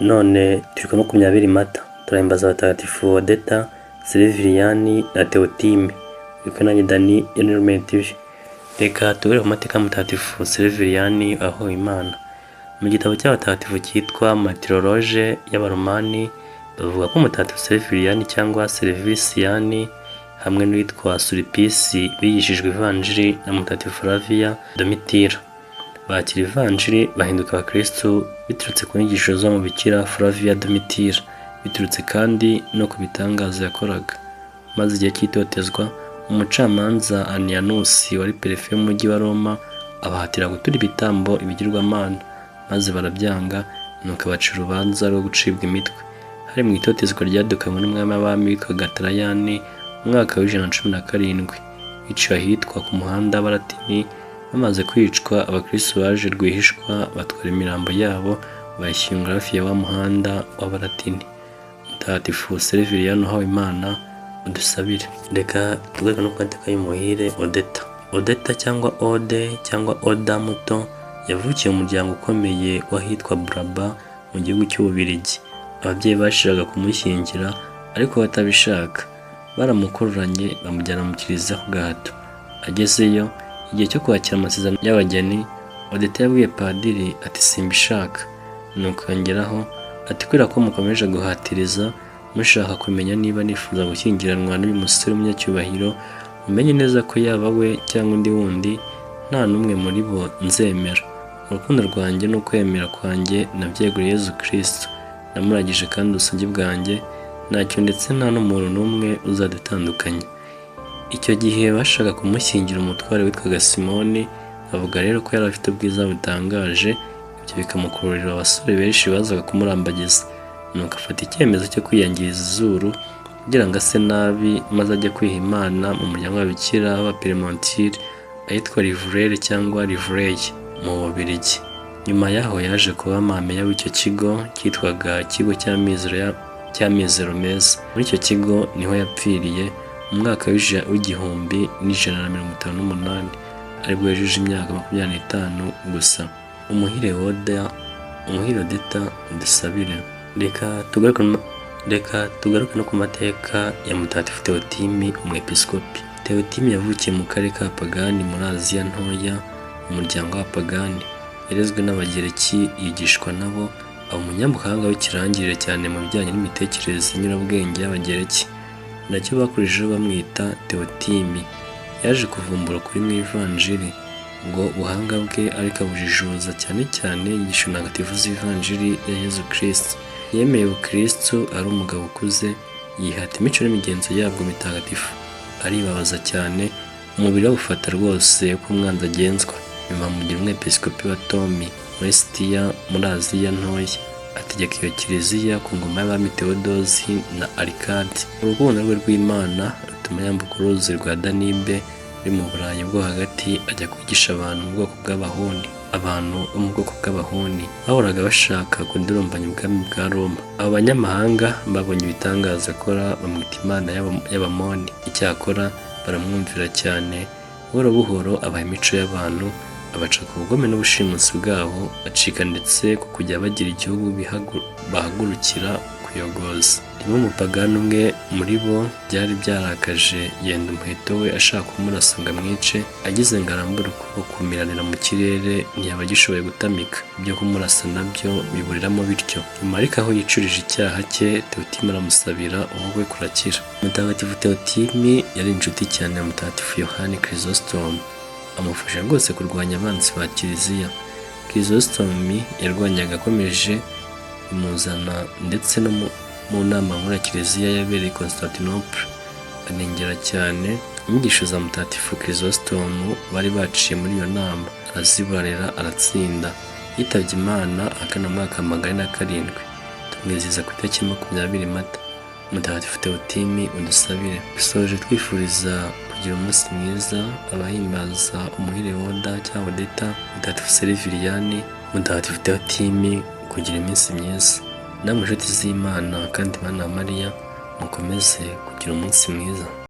None turi kuri 20 Mata turahimbaza abatagatifu Odeta, Silviliyani na Teotime. Uri kumwe nanjye Dani Entertainment TV. Reka tubere ku mateka mutagatifu Silviliyani aho Imana. Mu gitabo cy'abatagatifu cyitwa Martyrologe y'Abaromani bavuga ko mutagatifu Silviliyani cyangwa Silvisiyani hamwe n'uwitwa Sulpisi bigishijwe ivanjiri na mutagatifu Flavia Domitira. Bakira ivanjiri bahinduka abakristo biturutse ku nyigisho zo mu bikira Flavia Domitira, biturutse kandi no ku bitangaza yakoraga. Maze igihe cy'itotezwa umucamanza Anianusi wari perefe y'umujyi wa Roma abahatira gutura ibitambo ibigirwamana, maze barabyanga nuko abaca urubanza rwo gucibwa imitwe. Hari mu itotezwa ryadukanywe n'umwami w'abami witwaga Trayani mu mwaka w'117 biciwe ahitwa ku muhanda w'Abalatini. Bamaze kwicwa abakristo baje rwihishwa batwara imirambo yabo bayishyingura hafi ya wa muhanda w'Abalatini. Mutagatifu Silviliyani uhawe Imana udusabire. Reka tugaruke no ku mateka y'umuhire Odeta. Odeta cyangwa Ode cyangwa Oda muto yavukiye mu muryango ukomeye w'ahitwa Braba mu gihugu cy'Ububiligi. Ababyeyi bashiraga kumushyingira ariko batabishaka, baramukururanye bamujyana mu kiliziya ku gahato. Agezeyo igihe cyo kwakira amasezerano y'abageni, Odeta yabwiye padiri ati simbishaka, nuko yongeraho ati kubera ko mukomeje guhatiriza mushaka kumenya niba nifuza gushyingiranwa n'uyu musore w'umunyacyubahiro, mumenye neza ko yaba we cyangwa undi wundi nta n'umwe muri bo nzemera. Urukundo rwanjye n'ukwemera kwanjye nabyeguriye Yezu Kristo, namuragije kandi ubusugi bwanjye ntacyo ndetse nta n'umuntu n'umwe uzadutandukanya. Icyo gihe bashaka kumushyingira umutware witwaga Simoni, bavuga rero ko yari afite ubwiza butangaje, ibyo bikamukururira abasore benshi bazaga kumurambagiza. Nuko afata icyemezo cyo kwiyangiriza izuru kugira ngo ase nabi, maze ajya kwiha Imana mu muryango w'ababikira b'Abaperemontire ahitwa Rivurere cyangwa Rivureye mu Bubiligi. Nyuma yaho yaje kuba mameya w'icyo kigo cyitwaga Ikigo cy'Amizero Meza. Muri icyo kigo niho yapfiriye mu mwaka w'1158 aribwo yujuje imyaka 25 gusa. Umuhire Odeta udusabire. Reka tugaruke no ku mateka ya mutagatifu Teotime umwepiskopi. Teotime yavukiye mu karere ka Pagani muri Aziya ntoya mu muryango w'Abapagani. Yarezwe n'Abagereki yigishwa nabo, aba umunyabuhanga w'ikirangirire cyane mu bijyanye n'imitekerereze nyurabwenge y'Abagereki, nacyo bakurijeho bamwita Teotime. Yaje kuvumbura ukuri mu ivanjiri, ngo ubuhanga bwe ariko abujijuza cyane cyane inyigisho ntagatifu z'ivanjiri ya Yezu Kristo. Yemeye ubukristo ari umugabo ukuze, yihata imico n'imigenzo yabwo mitagatifu, aribabaza cyane, umubiri awufata rwose ko umwanzi agenzwa. Nyuma amugira umwepiskopi wa Tomi muri Sitiya muri Aziya ntoya, ategeka iyo kiliziya ku ngoma y'abami Tewodosi na Arikadi. Urukundo rwe rw'Imana rutuma yambuka uruzi rwa Danibe ruri mu Burayi bwo hagati, ajya kwigisha abantu mu bwoko bw'Abahuni. Abantu bo mu bwoko bw'Abahuni bahoraga bashaka kudurumbanya ubwami bwa Roma. Abo banyamahanga babonye ibitangaza akora bamwita Imana y'Abamoni. Icyakora baramwumvira cyane, buhoro buhoro abaha imico y'abantu, abaca ku bugome n'ubushimusi bwabo, acika ndetse ku kujya bagira igihugu bahagurukira kuyogoza. Rimwe umupagani umwe muri bo byari byarakaje, yenda umuheto we ashaka kumurasa ngo amwice, agize ngo arambure ukuboko kumiranira mu kirere ntiyaba agishoboye gutamika. Ibyo kumurasa nabyo biburiramo bityo. Nyuma ariko aho yicurije icyaha cye, Teotime aramusabira ubukwe kurakira. Mutagatifu Teotime yari inshuti cyane ya mutagatifu Yohani Chrysostome, amufasha rwose kurwanya abanzi ba kiliziya. Chrysostome yarwanyaga akomeje imuzana ndetse no mu nama nkuru ya kiliziya yabereye i Constantinople. Anengera cyane inyigisho za mutagatifu Chrysostome bari baciye muri iyo nama, arazibarera aratsinda. Yitabye Imana ahagana mu mwaka 407. Tumwizihiza ku itariki 20 Mata. Mutagatifu Teotime udusabire. Dusoje twifuriza kugira umunsi mwiza abahimbaza umuhire Oda cyangwa Odeta, mutagatifu Silviliyani, mutagatifu Teotime, kugira iminsi myiza. Namwe inshuti z'Imana kandi Bana Mariya, mukomeze kugira umunsi mwiza.